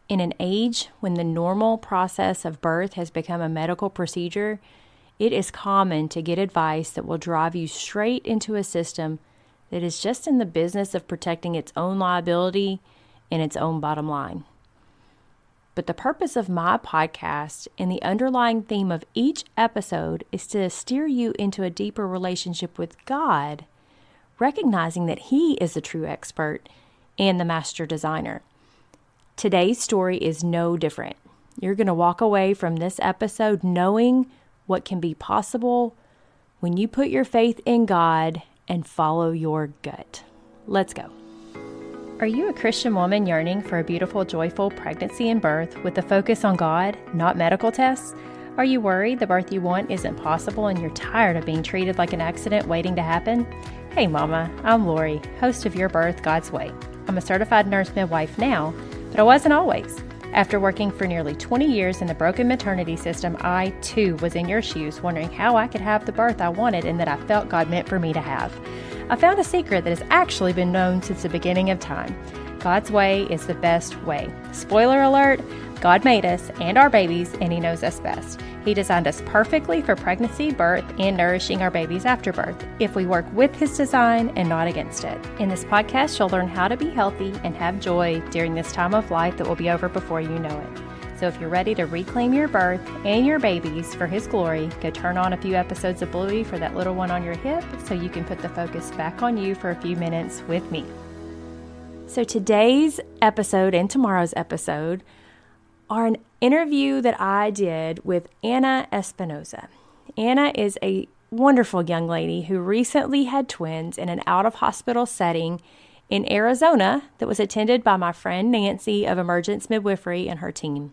In an age when the normal process of birth has become a medical procedure, it is common to get advice that will drive you straight into a system that is just in the business of protecting its own liability and its own bottom line. But the purpose of my podcast and the underlying theme of each episode is to steer you into a deeper relationship with God, recognizing that He is the true expert and the master designer. Today's story is no different. You're going to walk away from this episode knowing what can be possible when you put your faith in God and follow your gut. Let's go. Are you a Christian woman yearning for a beautiful, joyful pregnancy and birth with a focus on God, not medical tests? Are you worried the birth you want isn't possible and you're tired of being treated like an accident waiting to happen? Hey mama, I'm Lori, host of Your Birth God's Way. I'm a certified nurse-midwife now, but I wasn't always. After working for nearly 20 years in the broken maternity system, I too was in your shoes wondering how I could have the birth I wanted and that I felt God meant for me to have. I found a secret that has actually been known since the beginning of time. God's way is the best way. Spoiler alert, God made us and our babies, and He knows us best. He designed us perfectly for pregnancy, birth, and nourishing our babies after birth, if we work with His design and not against it. In this podcast, you'll learn how to be healthy and have joy during this time of life that will be over before you know it. So if you're ready to reclaim your birth and your babies for His glory, go turn on a few episodes of Bluey for that little one on your hip so you can put the focus back on you for a few minutes with me. So today's episode and tomorrow's episode are an interview that I did with Anna Espinoza. Anna is a wonderful young lady who recently had twins in an out-of-hospital setting in Arizona that was attended by my friend Nancy of Emergence Midwifery and her team.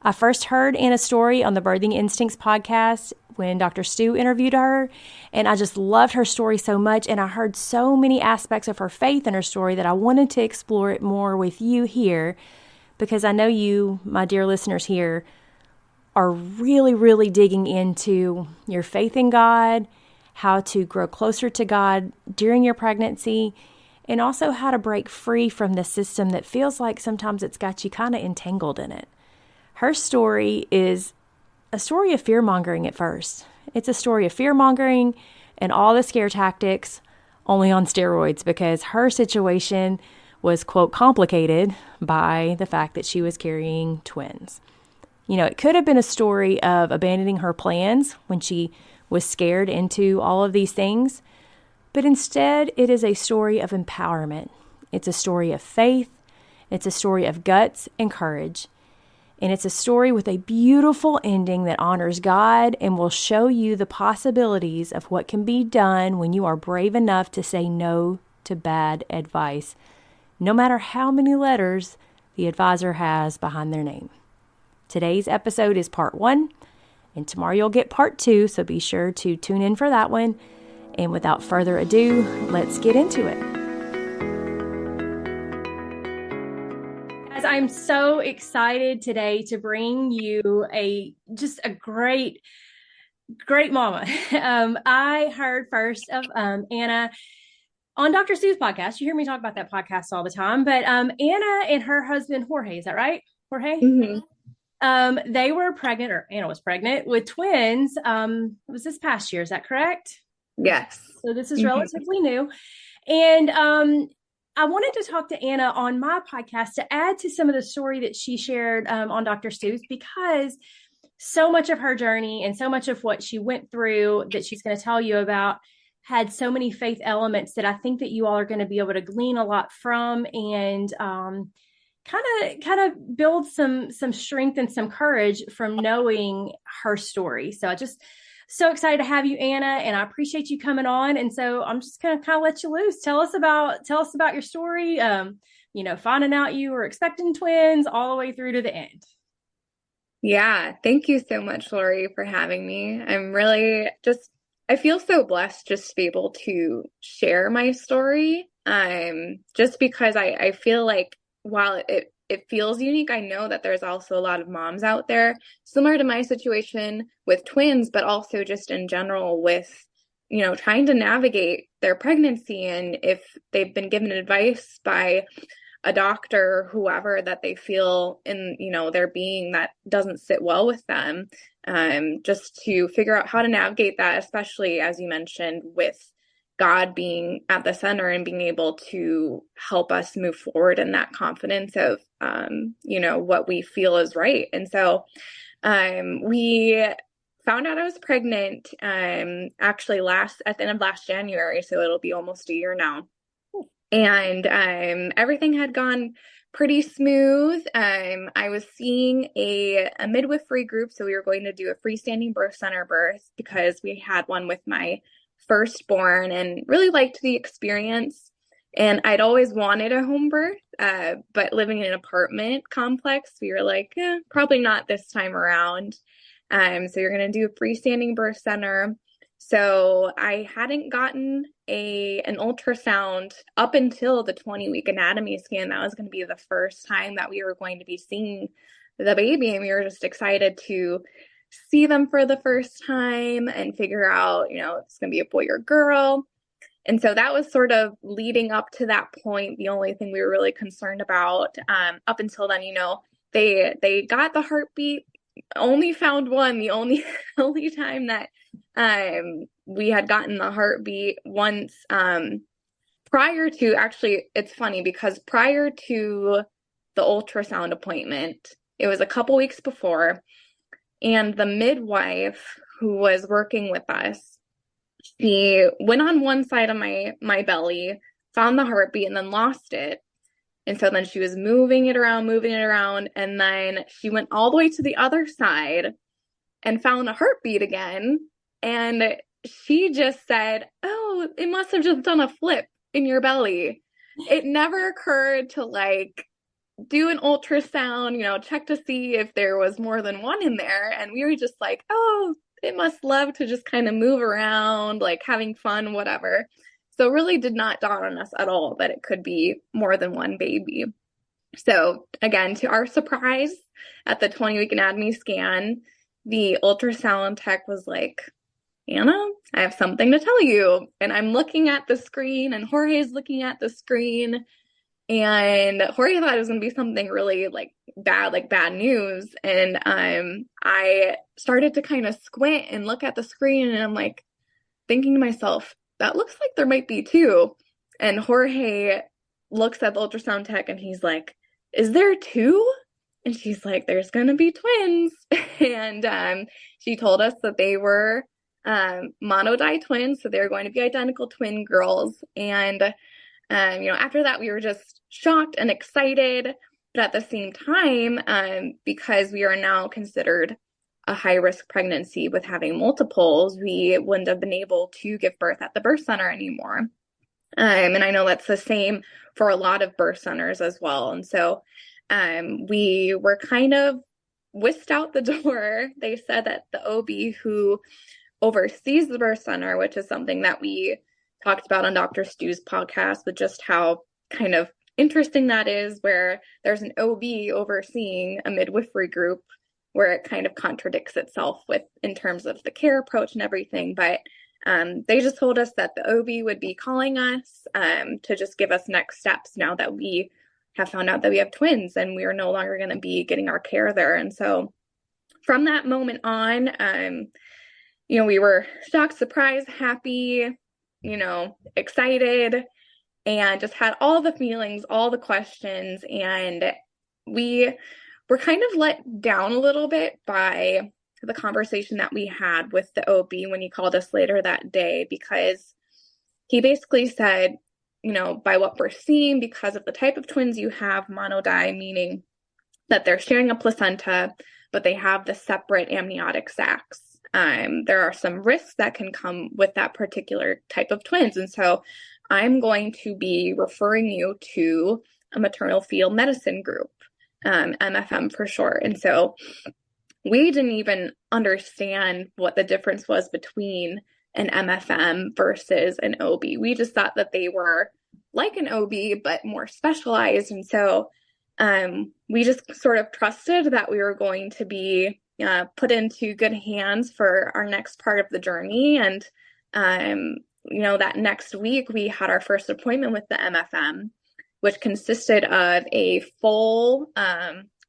I first heard Anna's story on the Birthing Instincts podcast when Dr. Stu interviewed her, and I just loved her story so much, and I heard so many aspects of her faith in her story that I wanted to explore it more with you here, because I know you, my dear listeners here, are really, really digging into your faith in God, how to grow closer to God during your pregnancy, and also how to break free from the system that feels like sometimes it's got you kind of entangled in it. Her story is a story of fear-mongering at first. It's a story of fear-mongering and all the scare tactics, only on steroids, because her situation was, quote, complicated by the fact that she was carrying twins. You know, it could have been a story of abandoning her plans when she was scared into all of these things, but instead it is a story of empowerment. It's a story of faith. It's a story of guts and courage. And it's a story with a beautiful ending that honors God and will show you the possibilities of what can be done when you are brave enough to say no to bad advice, no matter how many letters the advisor has behind their name. Today's episode is part 1, and tomorrow you'll get part 2, so be sure to tune in for that one. And without further ado, let's get into it. Guys, I'm so excited today to bring you just a great mama. I heard first of Anna on Dr. Stu's podcast. You hear me talk about that podcast all the time, but Anna and her husband, Jorge, is that right? Jorge? Mm-hmm. They were pregnant, or Anna was pregnant with twins. It was this past year. Is that correct? Yes. So this is relatively new. And I wanted to talk to Anna on my podcast to add to some of the story that she shared on Dr. Stu's, because so much of her journey and so much of what she went through that she's going to tell you about had so many faith elements that I think that you all are going to be able to glean a lot from and kind of build some strength and some courage from knowing her story. So I just so excited to have you, Anna, and I appreciate you coming on. And so I'm just going to kind of let you loose. Tell us about your story. Finding out you were expecting twins all the way through to the end. Yeah. Thank you so much, Lori, for having me. I feel so blessed just to be able to share my story. Just because I feel like while it feels unique, I know that there's also a lot of moms out there similar to my situation with twins, but also just in general with, trying to navigate their pregnancy. And if they've been given advice by a doctor or whoever that they feel in, their being that doesn't sit well with them, just to figure out how to navigate that, especially as you mentioned, with God being at the center and being able to help us move forward in that confidence of, what we feel is right. And so we found out I was pregnant actually at the end of last January, so it'll be almost a year now. And everything had gone pretty smooth. I was seeing a midwifery group, so we were going to do a freestanding birth center birth because we had one with my firstborn and really liked the experience. And I'd always wanted a home birth, but living in an apartment complex, we were like, probably not this time around. So you're going to do a freestanding birth center. So I hadn't gotten an ultrasound up until the 20-week anatomy scan. That was going to be the first time that we were going to be seeing the baby. And we were just excited to see them for the first time and figure out, if it's going to be a boy or girl. And so that was sort of leading up to that point. The only thing we were really concerned about up until then, they got the heartbeat, only found one, the only time that we had gotten the heartbeat once prior to, actually, it's funny because prior to the ultrasound appointment, it was a couple weeks before, and the midwife who was working with us, she went on one side of my belly, found the heartbeat, and then lost it. And so then she was moving it around, and then she went all the way to the other side and found a heartbeat again. And she just said, "Oh, it must have just done a flip in your belly." It never occurred to do an ultrasound, check to see if there was more than one in there. And we were just like, "Oh, it must love to just kind of move around, having fun, whatever." So it really did not dawn on us at all that it could be more than one baby. So again, to our surprise, at the 20-week anatomy scan, the ultrasound tech was like, "Anna, I have something to tell you." And I'm looking at the screen and Jorge's looking at the screen, and Jorge thought it was going to be something really bad news. And I started to kind of squint and look at the screen, and I'm thinking to myself, that looks like there might be two. And Jorge looks at the ultrasound tech and he's like, "Is there two?" And she's like, "There's going to be twins." And she told us that they were monodi twins, so they're going to be identical twin girls. And after that, we were just shocked and excited. But at the same time, because we are now considered a high-risk pregnancy with having multiples, we wouldn't have been able to give birth at the birth center anymore. And I know that's the same for a lot of birth centers as well. And so we were kind of whisked out the door. They said that the OB who oversees the birth center, which is something that we talked about on Dr. Stu's podcast, with just how kind of interesting that is, where there's an OB overseeing a midwifery group, where it kind of contradicts itself in terms of the care approach and everything. But they just told us that the OB would be calling us to just give us next steps now that we have found out that we have twins and we are no longer going to be getting our care there. And so from that moment on, we were shocked, surprised, happy, excited, and just had all the feelings, all the questions. And we were kind of let down a little bit by the conversation that we had with the OB when he called us later that day, because he basically said, by what we're seeing, because of the type of twins you have, monodi, meaning that they're sharing a placenta, but they have the separate amniotic sacs. There are some risks that can come with that particular type of twins. And so I'm going to be referring you to a maternal fetal medicine group, MFM for short. And so we didn't even understand what the difference was between an MFM versus an OB. We just thought that they were like an OB, but more specialized. And so we just sort of trusted that we were going to be put into good hands for our next part of the journey. And, that next week we had our first appointment with the MFM. which consisted of a full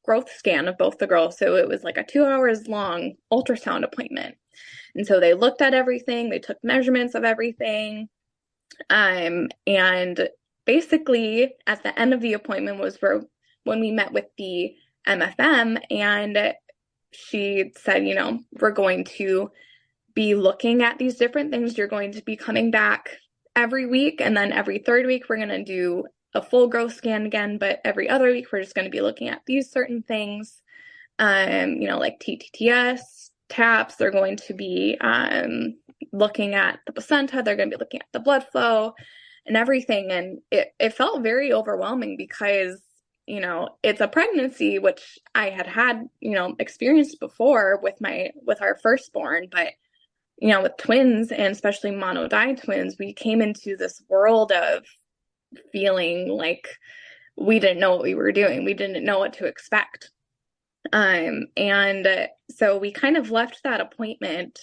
growth scan of both the girls. So it was like a 2 hours long ultrasound appointment. And so they looked at everything, they took measurements of everything. And basically at the end of the appointment was when we met with the MFM, and she said, we're going to be looking at these different things. You're going to be coming back every week, and then every third week we're going to do a full growth scan again, but every other week we're just going to be looking at these certain things, like TTTS, TAPS. They're going to be looking at the placenta. They're going to be looking at the blood flow and everything. And it felt very overwhelming because, it's a pregnancy, which I had, experienced before with our firstborn, but, with twins, and especially monodi twins, we came into this world of feeling like we didn't know what we were doing. We didn't know what to expect. And so we kind of left that appointment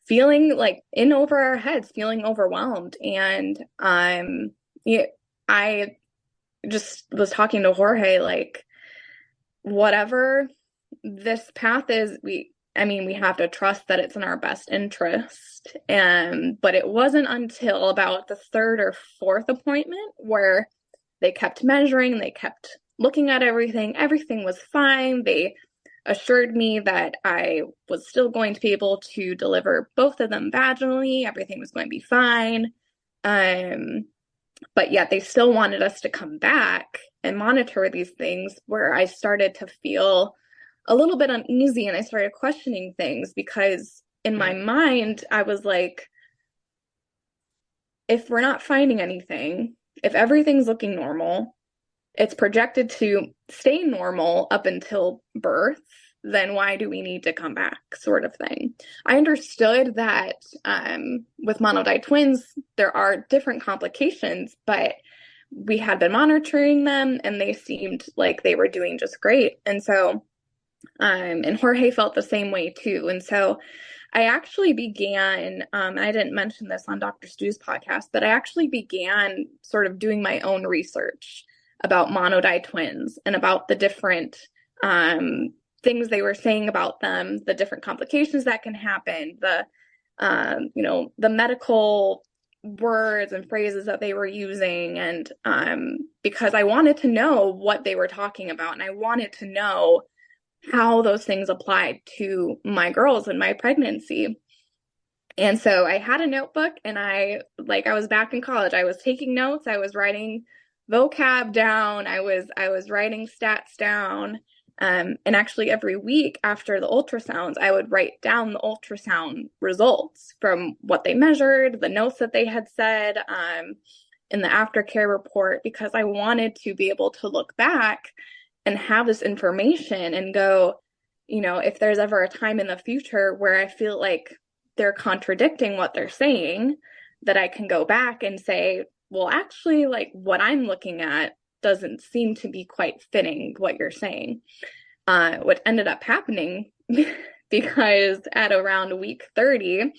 feeling like in over our heads, feeling overwhelmed. And I just was talking to Jorge, like, whatever this path is, we have to trust that it's in our best interest. But it wasn't until about the third or fourth appointment where they kept measuring, they kept looking at everything. Everything was fine. They assured me that I was still going to be able to deliver both of them vaginally. Everything was going to be fine. But yet they still wanted us to come back and monitor these things, where I started to feel a little bit uneasy, and I started questioning things, because in my mind, I was like, if we're not finding anything, if everything's looking normal, it's projected to stay normal up until birth, then why do we need to come back, sort of thing. I understood that with monodi twins, there are different complications, but we had been monitoring them and they seemed like they were doing just great. And so, and Jorge felt the same way too. And so I actually began, I didn't mention this on Dr. Stu's podcast, but I actually began sort of doing my own research about monodi twins and about the different things they were saying about them, the different complications that can happen, the medical words and phrases that they were using. And because I wanted to know what they were talking about, and I wanted to know how those things applied to my girls and my pregnancy. And so I had a notebook, and I was back in college. I was taking notes. I was writing vocab down. I was writing stats down. And actually every week after the ultrasounds, I would write down the ultrasound results from what they measured, the notes that they had said, in the aftercare report, because I wanted to be able to look back and have this information and go, if there's ever a time in the future where I feel like they're contradicting what they're saying, that I can go back and say, well, actually, like, what I'm looking at doesn't seem to be quite fitting what you're saying. What ended up happening, because at around week 30,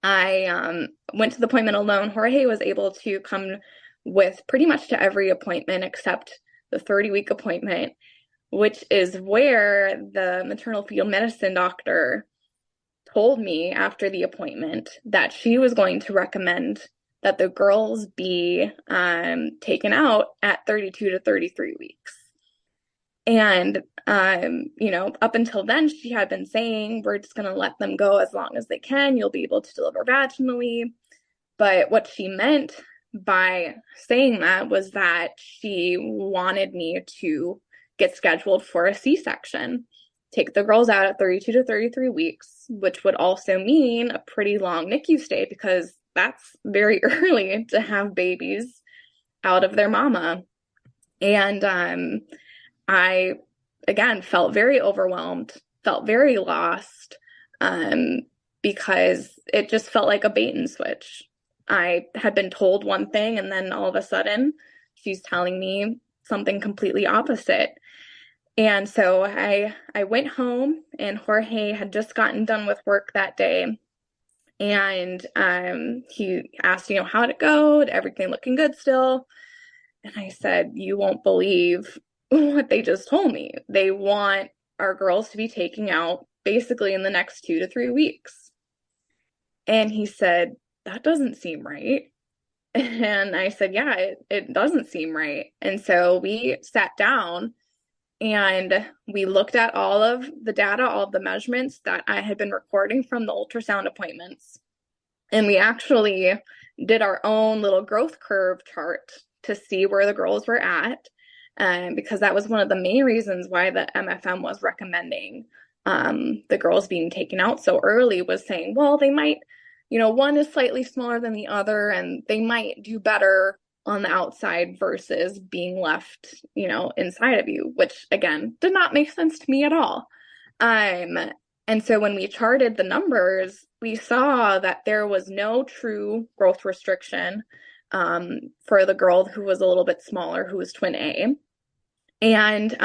I went to the appointment alone. Jorge was able to come with pretty much to every appointment except the 30-week appointment, which is where the maternal fetal medicine doctor told me after the appointment that she was going to recommend that the girls be taken out at 32 to 33 weeks. And, up until then, she had been saying, we're just going to let them go as long as they can. You'll be able to deliver vaginally. But what she meant by saying that was that she wanted me to get scheduled for a C-section, take the girls out at 32 to 33 weeks, which would also mean a pretty long NICU stay, because that's very early to have babies out of their mama. And I, again, felt very overwhelmed, felt very lost, because it just felt like a bait and switch. I had been told one thing, and then all of a sudden she's telling me something completely opposite. And so I went home, and Jorge had just gotten done with work that day. And he asked, how'd it go? Everything looking good still? And I said, you won't believe what they just told me. They want our girls to be taking out basically in the next 2 to 3 weeks. And he said, that doesn't seem right. And I said, yeah, it doesn't seem right. And so we sat down and we looked at all of the data, all of the measurements that I had been recording from the ultrasound appointments. And we actually did our own little growth curve chart to see where the girls were at, because that was one of the main reasons why the MFM was recommending the girls being taken out so early, was saying, well, they might, one is slightly smaller than the other, and they might do better on the outside versus being left, inside of you, which again did not make sense to me at all. And so when we charted the numbers, we saw that there was no true growth restriction for the girl who was a little bit smaller, who was twin A. And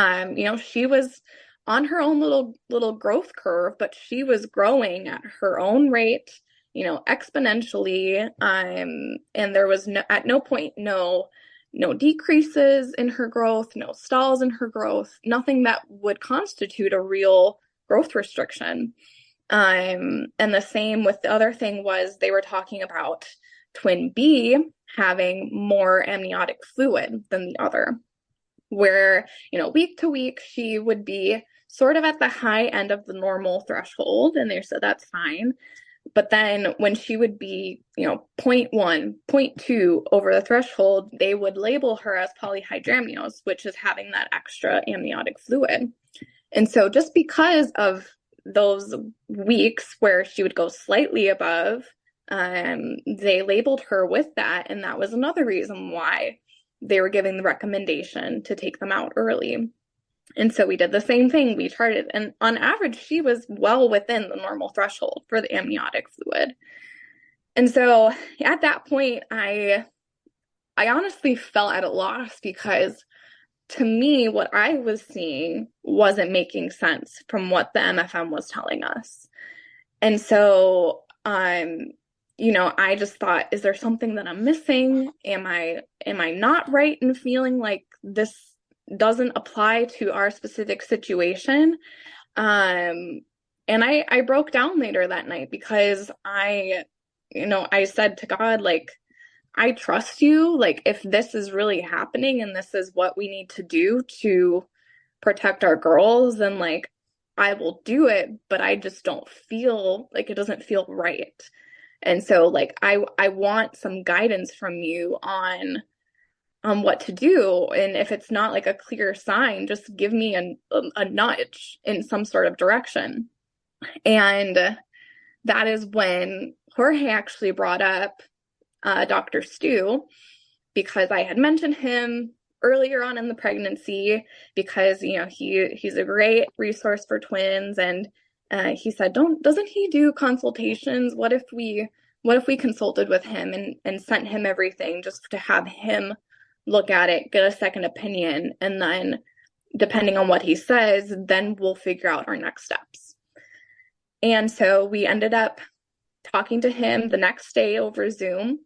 she was on her own little growth curve, but she was growing at her own rate, exponentially. And there was at no point no decreases in her growth, no stalls in her growth, nothing that would constitute a real growth restriction. And the same with the other thing was they were talking about twin B having more amniotic fluid than the other, where, week to week, she would be sort of at the high end of the normal threshold. And they said that's fine. But then when she would be, 0.1, 0.2 over the threshold, they would label her as polyhydramnios, which is having that extra amniotic fluid. And so just because of those weeks where she would go slightly above, they labeled her with that. And that was another reason why they were giving the recommendation to take them out early. And so we did the same thing. We charted, and on average, she was well within the normal threshold for the amniotic fluid. And so at that point, I honestly felt at a loss, because to me, what I was seeing wasn't making sense from what the MFM was telling us. And so, I just thought, is there something that I'm missing? Am I not right in feeling like this doesn't apply to our specific situation? And I broke down later that night, because I said to God, like, I trust you. Like, if this is really happening and this is what we need to do to protect our girls, then like, I will do it, but I just don't feel like, it doesn't feel right. And so like, I want some guidance from you on what to do. And if it's not like a clear sign, just give me a nudge in some sort of direction. And that is when Jorge actually brought up Dr. Stu, because I had mentioned him earlier on in the pregnancy, because he's a great resource for twins. And he said, doesn't he do consultations? What if we consulted with him and sent him everything, just to have him look at it, get a second opinion, and then depending on what he says, then we'll figure out our next steps. And so we ended up talking to him the next day over Zoom.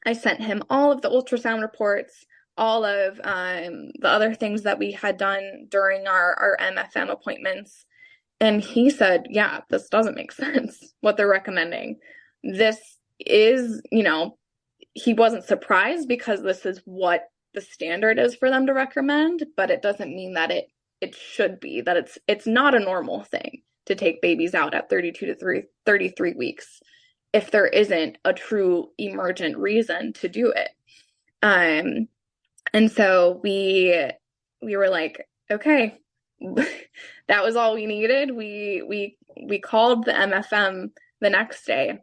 I sent him all of the ultrasound reports, all of the other things that we had done during our MFM appointments. And he said, yeah, this doesn't make sense, what they're recommending. This is, he wasn't surprised, because this is what the standard is for them to recommend, but it doesn't mean that it should be, that it's not a normal thing to take babies out at 32 to 33 weeks if there isn't a true emergent reason to do it. And so we were like, okay, that was all we needed. We called the MFM the next day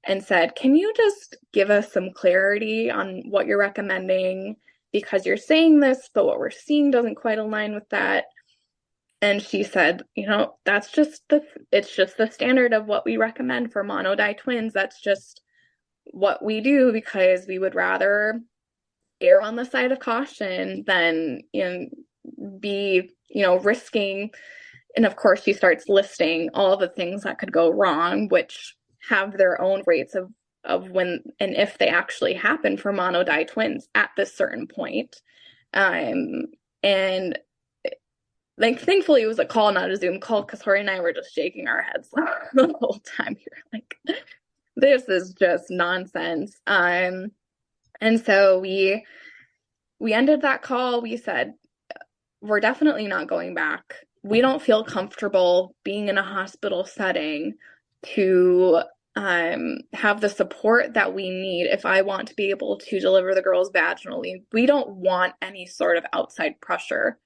and said, can you just give us some clarity on what you're recommending? Because you're saying this, but what we're seeing doesn't quite align with that. And she said, it's just the standard of what we recommend for monodi twins. That's just what we do, because we would rather err on the side of caution than be, risking. And of course, she starts listing all the things that could go wrong, which have their own rates of when and if they actually happen for monodi twins at this certain point. And like, thankfully it was a call, not a Zoom call, because Tori and I were just shaking our heads the whole time. We were like, this is just nonsense. And so we ended that call. We said, we're definitely not going back. We don't feel comfortable being in a hospital setting to have the support that we need if I want to be able to deliver the girls vaginally. We don't want any sort of outside pressure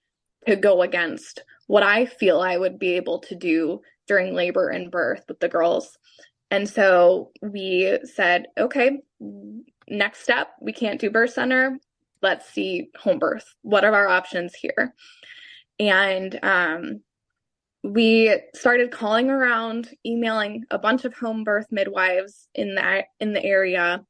to go against what I feel I would be able to do during labor and birth with the girls. And so we said, okay, next step, we can't do birth center. Let's see home birth. What are our options here? And we started calling around, emailing a bunch of home birth midwives in the area,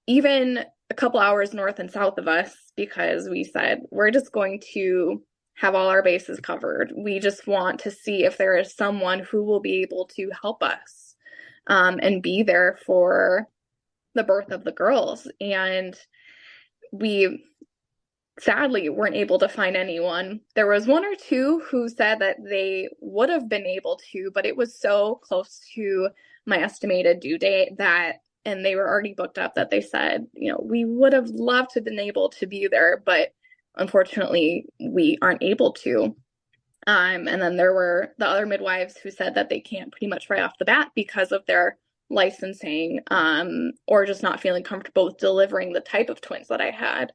even a couple hours north and south of us, because we said, we're just going to have all our bases covered. We just want to see if there is someone who will be able to help us and be there for the birth of the girls. And we sadly weren't able to find anyone. There was one or two who said that they would have been able to, but it was so close to my estimated due date and they were already booked up, that they said, we would have loved to have been able to be there, but unfortunately we aren't able to. And then there were the other midwives who said that they can't pretty much right off the bat because of their licensing, or just not feeling comfortable with delivering the type of twins that I had.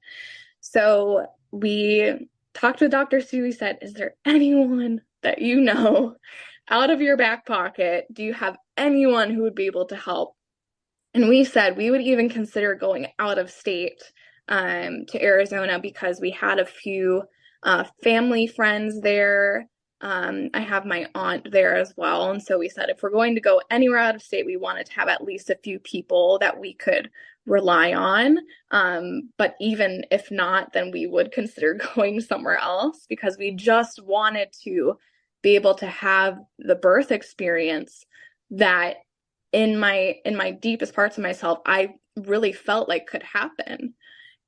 So we talked with Dr. Sue. We said, is there anyone that you know out of your back pocket? Do you have anyone who would be able to help? And we said we would even consider going out of state to Arizona, because we had a few family friends there. I have my aunt there as well. And so we said, if we're going to go anywhere out of state, we wanted to have at least a few people that we could rely on. But even if not, then we would consider going somewhere else, because we just wanted to be able to have the birth experience that in my deepest parts of myself, I really felt like could happen.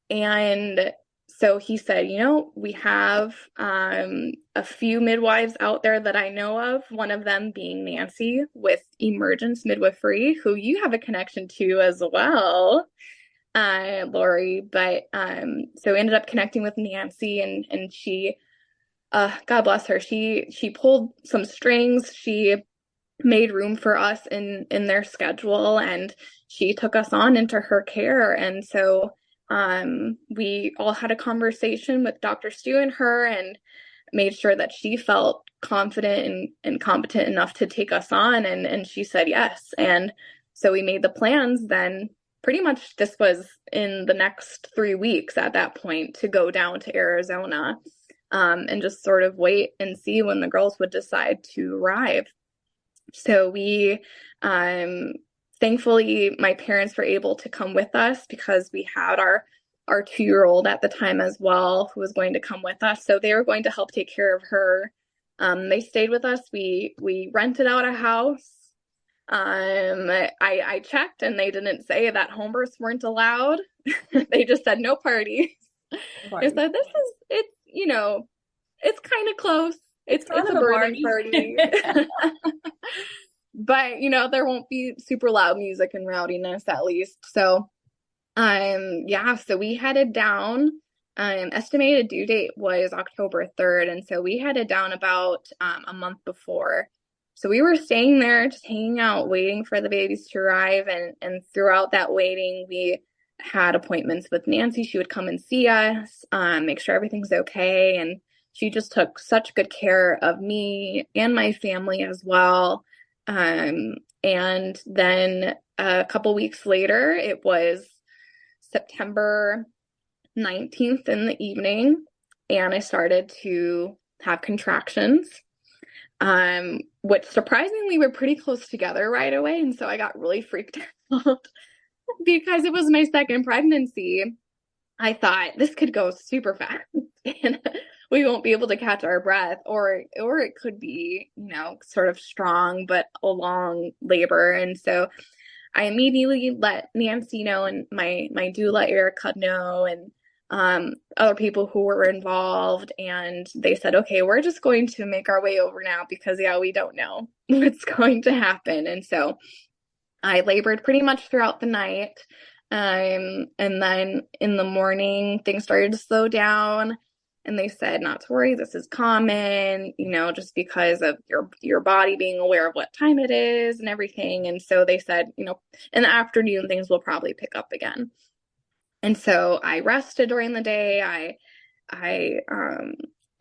And so he said, we have a few midwives out there that I know of, one of them being Nancy with Emergence Midwifery, who you have a connection to as well, Lori. But so we ended up connecting with Nancy, and she, God bless her, she pulled some strings. She made room for us in their schedule, and she took us on into her care. And so we all had a conversation with Dr. Stu and her, and made sure that she felt confident and competent enough to take us on. And she said yes. And so we made the plans. Then pretty much this was in the next 3 weeks at that point to go down to Arizona and just sort of wait and see when the girls would decide to arrive. So we, thankfully, my parents were able to come with us, because we had our 2-year-old at the time as well, who was going to come with us. So they were going to help take care of her. They stayed with us. We rented out a house. I checked, and they didn't say that home births weren't allowed. They just said no parties. They said it's kind of close. It's a birthing party. But there won't be super loud music and rowdiness, at least. So so we headed down. Estimated due date was October 3rd, and so we headed down about a month before. So we were staying there, just hanging out, waiting for the babies to arrive. And throughout that waiting, we had appointments with Nancy. She would come and see us, make sure everything's okay. And she just took such good care of me and my family as well. And then a couple weeks later, it was September 19th in the evening, and I started to have contractions, which surprisingly were pretty close together right away. And so I got really freaked out because it was my second pregnancy. I thought this could go super fast and we won't be able to catch our breath, or it could be, sort of strong but a long labor. And so I immediately let Nancy know, and my doula Erica know, and other people who were involved, and they said, okay, we're just going to make our way over now because yeah, we don't know what's going to happen. And so I labored pretty much throughout the night. And then in the morning, things started to slow down. And they said, not to worry, this is common, just because of your body being aware of what time it is and everything. And so they said, in the afternoon, things will probably pick up again. And so I rested during the day. I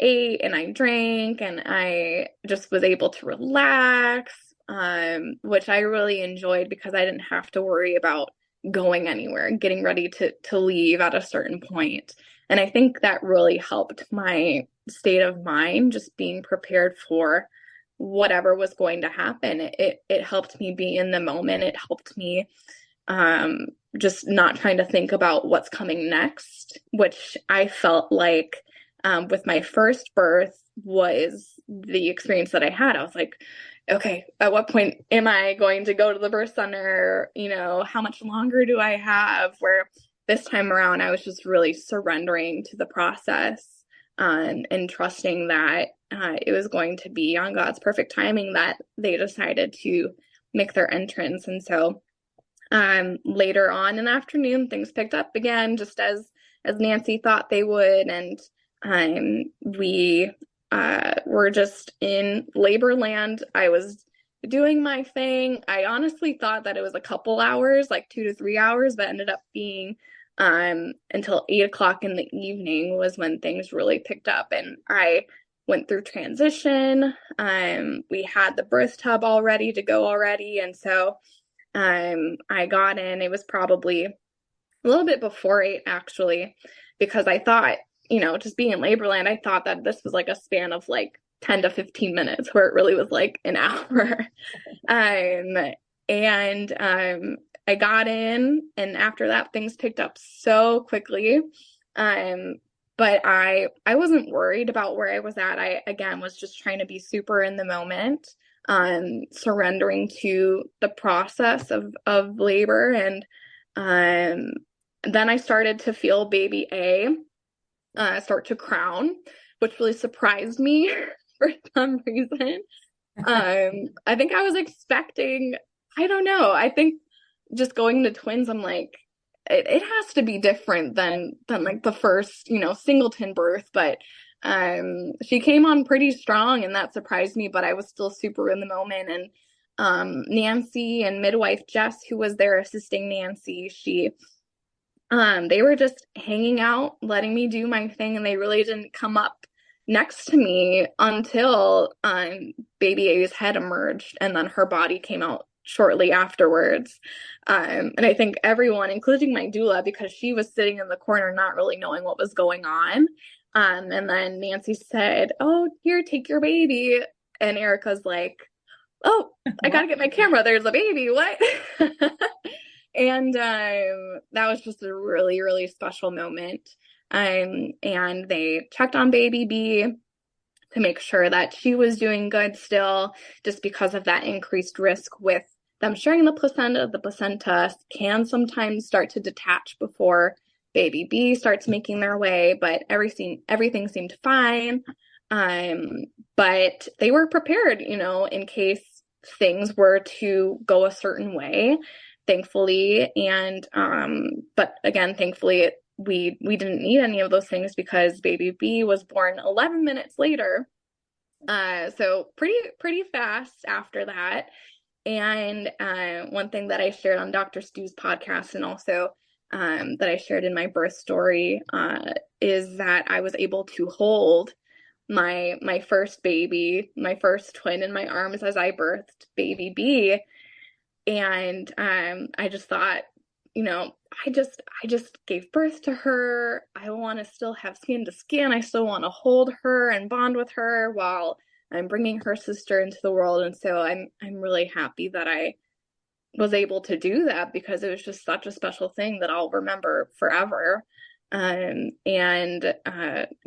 ate and I drank, and I just was able to relax, which I really enjoyed because I didn't have to worry about going anywhere, getting ready to leave at a certain point. And I think that really helped my state of mind, just being prepared for whatever was going to happen. It helped me be in the moment. It helped me just not trying to think about what's coming next, which I felt like with my first birth was the experience that I had. I was like, okay, at what point am I going to go to the birth center? How much longer do I have? Where this time around, I was just really surrendering to the process, and trusting that it was going to be on God's perfect timing that they decided to make their entrance. And so later on in the afternoon, things picked up again, just as Nancy thought they would. And we were just in labor land. I was doing my thing. I honestly thought that it was a couple hours, like 2 to 3 hours, but ended up being until 8 o'clock in the evening was when things really picked up. And I went through transition. We had the birth tub all ready to go already. And so I got in. It was probably a little bit before 8, actually, because I thought, just being in labor land, I thought that this was like a span of like 10 to 15 minutes, where it really was like an hour. I got in, and after that, things picked up so quickly. But I wasn't worried about where I was at. I, again, was just trying to be super in the moment, surrendering to the process of labor. And then I started to feel baby A start to crown, which really surprised me for some reason. I think I was expecting, I don't know, I think just going to twins, I'm like, it has to be different than like the first, singleton birth. But she came on pretty strong, and that surprised me, but I was still super in the moment. And Nancy and midwife Jess, who was there assisting Nancy, they were just hanging out, letting me do my thing, and they really didn't come up next to me until baby A's head emerged, and then her body came out shortly afterwards. And I think everyone, including my doula, because she was sitting in the corner not really knowing what was going on. And then Nancy said, "Oh, here, take your baby." And Erica's like, "Oh, I gotta get my camera. There's a baby. What?" And that was just a really, really special moment. And they checked on baby B to make sure that she was doing good still, just because of that increased risk with them sharing the placenta. The placenta can sometimes start to detach before baby B starts making their way, but everything seemed fine. But they were prepared, in case things were to go a certain way, thankfully. And but again, thankfully, we didn't need any of those things because baby B was born 11 minutes later. So pretty fast after that. And one thing that I shared on Dr. Stu's podcast, and also that I shared in my birth story, is that I was able to hold my first baby, my first twin, in my arms as I birthed baby B. And I just thought, I just gave birth to her. I want to still have skin to skin. I still want to hold her and bond with her while I'm bringing her sister into the world. And so I'm really happy that I was able to do that, because it was just such a special thing that I'll remember forever. Yeah,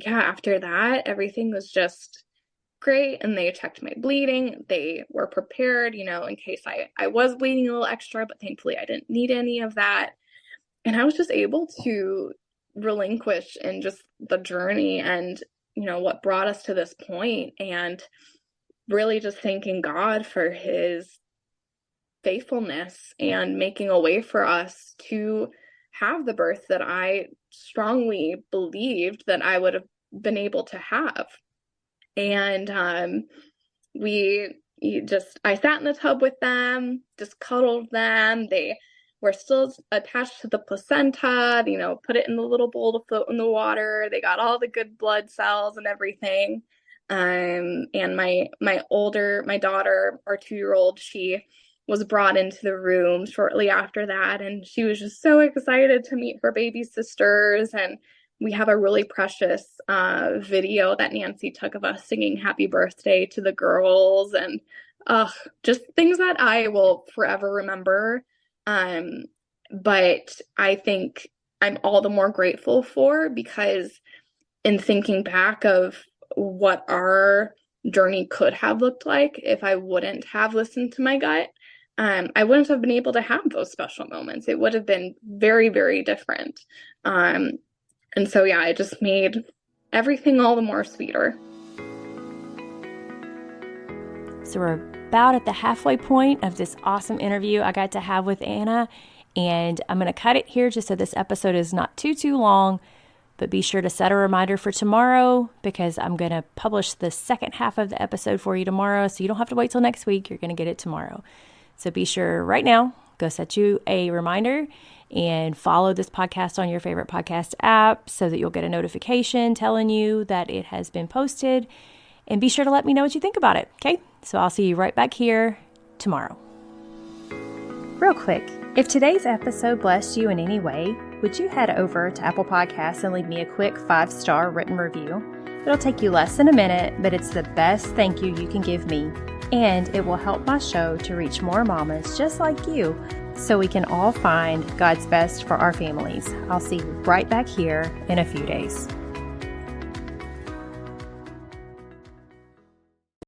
after that, everything was just great. And they checked my bleeding. They were prepared, in case I was bleeding a little extra, but thankfully I didn't need any of that. And I was just able to relinquish in just the journey and, what brought us to this point, and really just thanking God for his faithfulness and making a way for us to have the birth that I strongly believed that I would have been able to have. And I sat in the tub with them, just cuddled them. They were still attached to the placenta, put it in the little bowl to float in the water. They got all the good blood cells and everything. And my daughter, our 2-year-old, she was brought into the room shortly after that, and she was just so excited to meet her baby sisters. And we have a really precious video that Nancy took of us singing happy birthday to the girls, and just things that I will forever remember. But I think I'm all the more grateful for, because in thinking back of what our journey could have looked like if I wouldn't have listened to my gut, I wouldn't have been able to have those special moments. It would have been very, very different. And so, yeah, it just made everything all the more sweeter. So we're about at the halfway point of this awesome interview I got to have with Anna, and I'm going to cut it here just so this episode is not too long. But be sure to set a reminder for tomorrow, because I'm going to publish the second half of the episode for you tomorrow. So you don't have to wait till next week. You're going to get it tomorrow. So be sure right now, go set you a reminder and follow this podcast on your favorite podcast app so that you'll get a notification telling you that it has been posted. And be sure to let me know what you think about it. Okay? So I'll see you right back here tomorrow. Real quick, if today's episode blessed you in any way, would you head over to Apple Podcasts and leave me a quick 5-star written review? It'll take you less than a minute, but it's the best thank you you can give me. And it will help my show to reach more mamas just like you, so we can all find God's best for our families. I'll see you right back here in a few days.